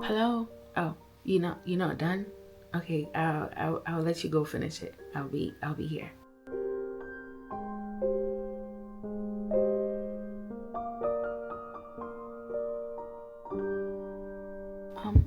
Hello? Oh, you're not done? Okay, I'll let you go finish it. I'll be here.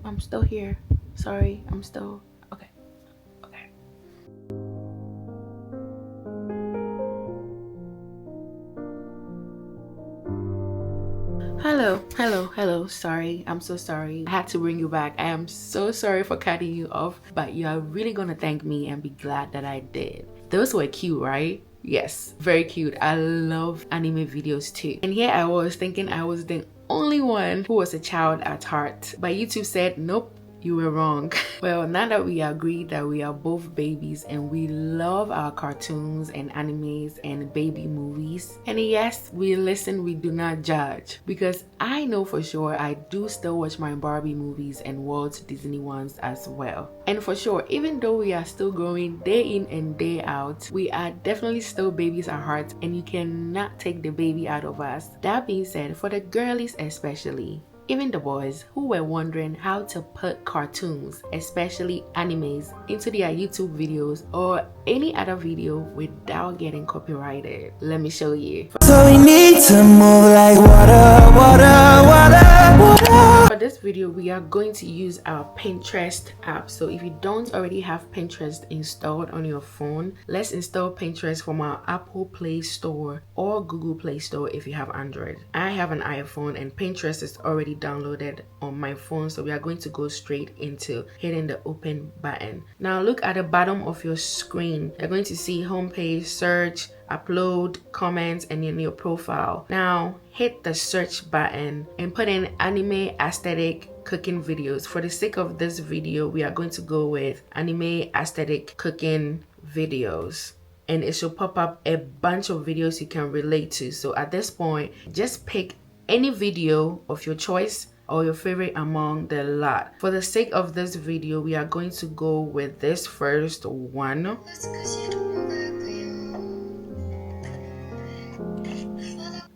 I'm still here. Sorry, I'm still okay. Okay. Hello. Sorry, I'm so sorry. I had to bring you back. I am so sorry for cutting you off, but you are really gonna thank me and be glad that I did. Those were cute, right? Yes, very cute. I love anime videos too. And here I was thinking I was the only one who was a child at heart, but YouTube said, nope, you were wrong. Well, now that we agreed that we are both babies and we love our cartoons and animes and baby movies, and yes, we listen, we do not judge, because I know for sure I do still watch my Barbie movies and Walt Disney ones as well. And for sure, even though we are still growing day in and day out, we are definitely still babies at heart, and you cannot take the baby out of us. That being said, for the girlies especially, even the boys who were wondering how to put cartoons, especially animes, into their YouTube videos or any other video without getting copyrighted. Let me show you. So we need to move like water. For this video, we are going to use our Pinterest app. So if you don't already have Pinterest installed on your phone, let's install Pinterest from our Apple Play Store or Google Play Store if you have Android. I have an iPhone and Pinterest is already downloaded on my phone, so we are going to go straight into hitting the open button. Now look at the bottom of your screen. You're going to see homepage, search, upload, comments, and then your profile. Now hit the search button and put in anime aesthetic cooking videos. For the sake of this video, we are going to go with anime aesthetic cooking videos, and it should pop up a bunch of videos you can relate to. So at this point, just pick any video of your choice or your favorite among the lot. For the sake of this video, we are going to go with this first one.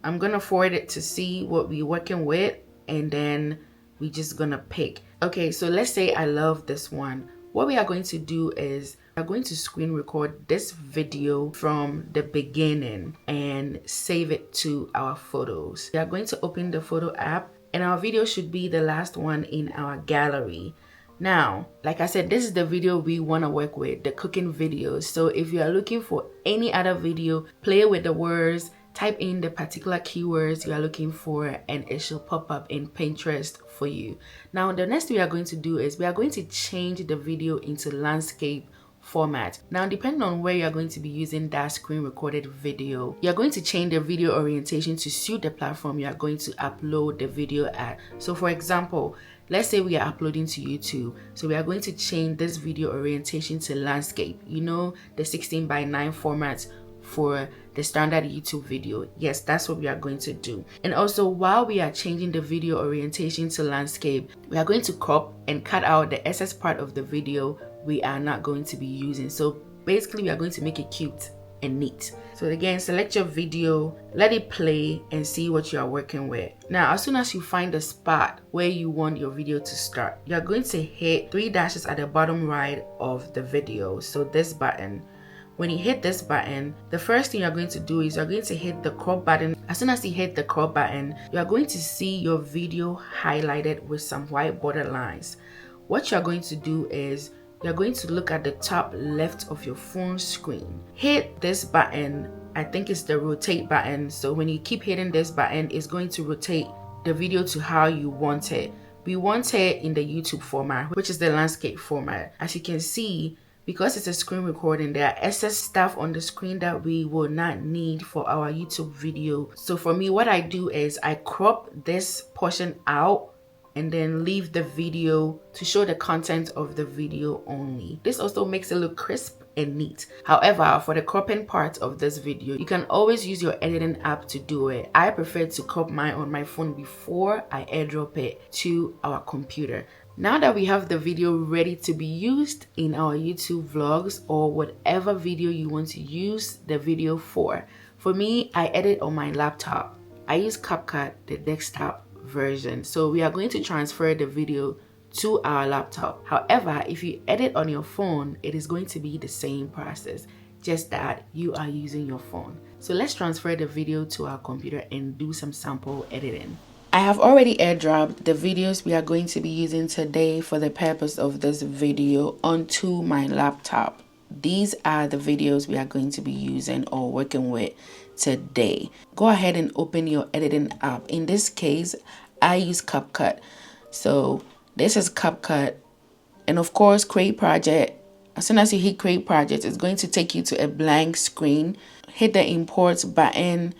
I'm gonna forward it to see what we're working with, and then we're just gonna pick. Okay, so let's say I love this one. What we are going to do is we're going to screen record this video from the beginning and save it to our photos. We are going to open the photo app, and our video should be the last one in our gallery. Now, like I said, this is the video we want to work with, the cooking videos. So if you are looking for any other video, play with the words, type in the particular keywords you are looking for, and it should pop up in Pinterest for you. Now, the next thing we are going to do is we are going to change the video into landscape format. Now, depending on where you are going to be using that screen recorded video, you're going to change the video orientation to suit the platform you are going to upload the video at. So for example, let's say we are uploading to YouTube. So we are going to change this video orientation to landscape. You know, the 16:9 format for the standard YouTube video. Yes, that's what we are going to do. And also, while we are changing the video orientation to landscape, we are going to crop and cut out the excess part of the video we are not going to be using. So basically, we are going to make it cute and neat. So again, select your video, let it play, and see what you are working with. Now, as soon as you find the spot where you want your video to start, you're going to hit 3 dashes at the bottom right of the video. So this button. When you hit this button, the first thing you're going to do is you're going to hit the crop button. As soon as you hit the crop button, you're going to see your video highlighted with some white border lines. What you're going to do is you're going to look at the top left of your phone screen. Hit this button. I think it's the rotate button. So when you keep hitting this button, it's going to rotate the video to how you want it. We want it in the YouTube format, which is the landscape format. As you can see, because it's a screen recording, there are excess stuff on the screen that we will not need for our YouTube video. So for me, what I do is I crop this portion out and then leave the video to show the content of the video only. This also makes it look crisp and neat. However, for the cropping part of this video, you can always use your editing app to do it. I prefer to crop mine on my phone before I airdrop it to our computer. Now that we have the video ready to be used in our YouTube vlogs or whatever video you want to use the video for me, I edit on my laptop. I use CapCut, the desktop version. So we are going to transfer the video to our laptop. However, if you edit on your phone, it is going to be the same process, just that you are using your phone. So let's transfer the video to our computer and do some sample editing. I have already airdropped the videos we are going to be using today for the purpose of this video onto my laptop. These are the videos we are going to be using or working with today. Go ahead and open your editing app. In this case, I use CapCut. So this is CapCut, and of course, create project. As soon as you hit create project, it's going to take you to a blank screen. Hit the import button.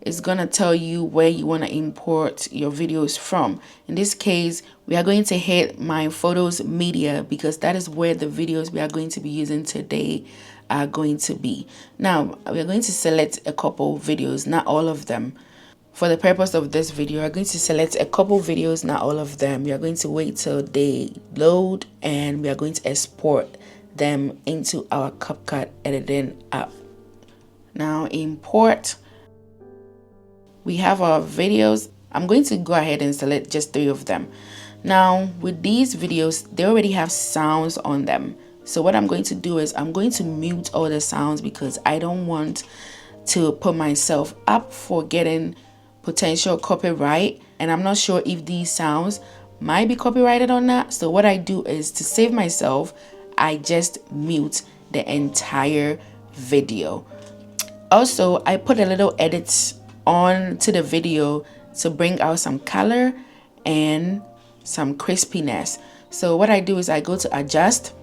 It's gonna tell you where you want to import your videos from. In this case, we are going to hit my photos media because that is where the videos we are going to be using today are going to be. Now we are going to select a couple videos, not all of them. For the purpose of this video, we are going to select a couple videos, not all of them. We are going to wait till they load and we are going to export them into our CapCut editing app. Now import. We have our videos. I'm going to go ahead and select just 3 of them. Now with these videos, they already have sounds on them. So what I'm going to do is I'm going to mute all the sounds because I don't want to put myself up for getting potential copyright. And I'm not sure if these sounds might be copyrighted or not. So what I do is to save myself, I just mute the entire video. Also, I put a little edits on to the video to bring out some color and some crispiness. So what I do is I go to adjust.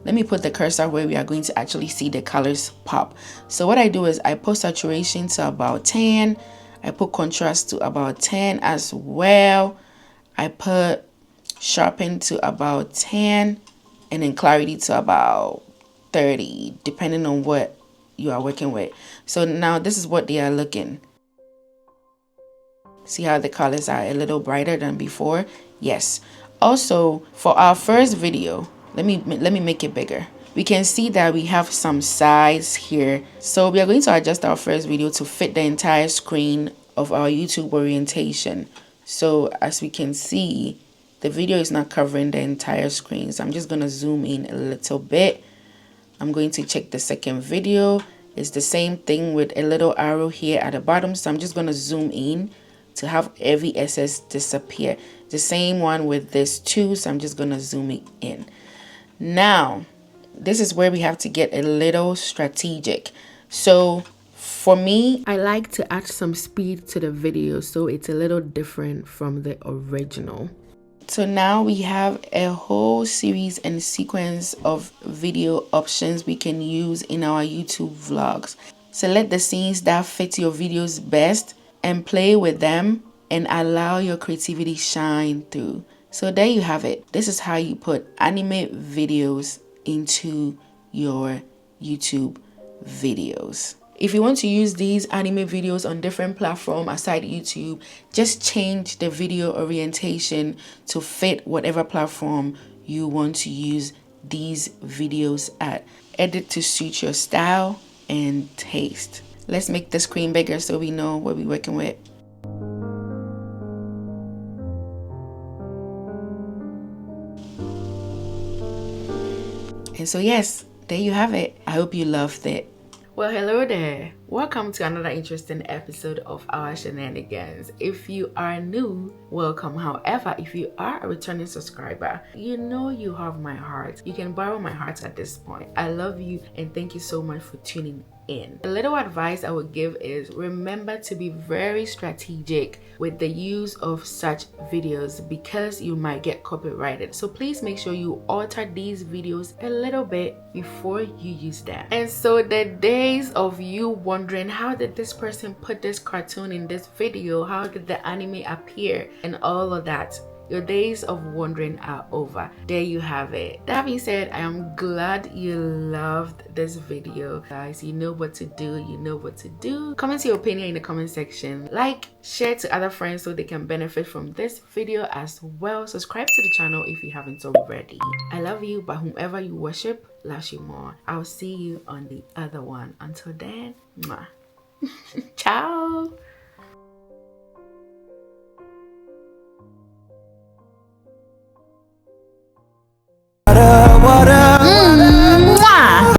Let me put the cursor where we are going to actually see the colors pop. So what I do is I put saturation to about 10. I put contrast to about 10 as well. I put sharpen to about 10 and then clarity to about 30, depending on what you are working with. So now this is what they are looking. See how the colors are a little brighter than before? Yes. Also, for our first video, let me make it bigger. We can see that we have some size here. So we are going to adjust our first video to fit the entire screen of our YouTube orientation. So as we can see, the video is not covering the entire screen. So I'm just going to zoom in a little bit. I'm going to check the second video. It's the same thing with a little arrow here at the bottom. So I'm just going to zoom in to have every excess disappear. The same one with this too. So I'm just going to zoom it in. Now, this is where we have to get a little strategic. So for me, I like to add some speed to the video so it's a little different from the original. So now we have a whole series and sequence of video options we can use in our YouTube vlogs. Select the scenes that fit your videos best and play with them and allow your creativity shine through. So there you have it. This is how you put anime videos into your YouTube videos. If you want to use these anime videos on different platforms aside YouTube, just change the video orientation to fit whatever platform you want to use these videos at. Edit to suit your style and taste. Let's make the screen bigger so we know what we're working with. And so yes, there you have it. I hope you loved it. Well, hello there. Welcome to another interesting episode of our shenanigans. If you are new, welcome. However, if you are a returning subscriber, you know you have my heart. You can borrow my heart at this point. I love you and thank you so much for tuning in. A little advice I would give is remember to be very strategic with the use of such videos because you might get copyrighted. So please make sure you alter these videos a little bit before you use them. And so the days of you wondering how did this person put this cartoon in this video, how did the anime appear and all of that, Your days of wondering are over. There you have it. That being said, I am glad you loved this video. Guys, you know what to do. You know what to do. Comment your opinion in the comment section. Like, share to other friends so they can benefit from this video as well. Subscribe to the channel if you haven't already. I love you, but whomever you worship loves you more. I'll see you on the other one. Until then, mwah. Ciao. Water, water.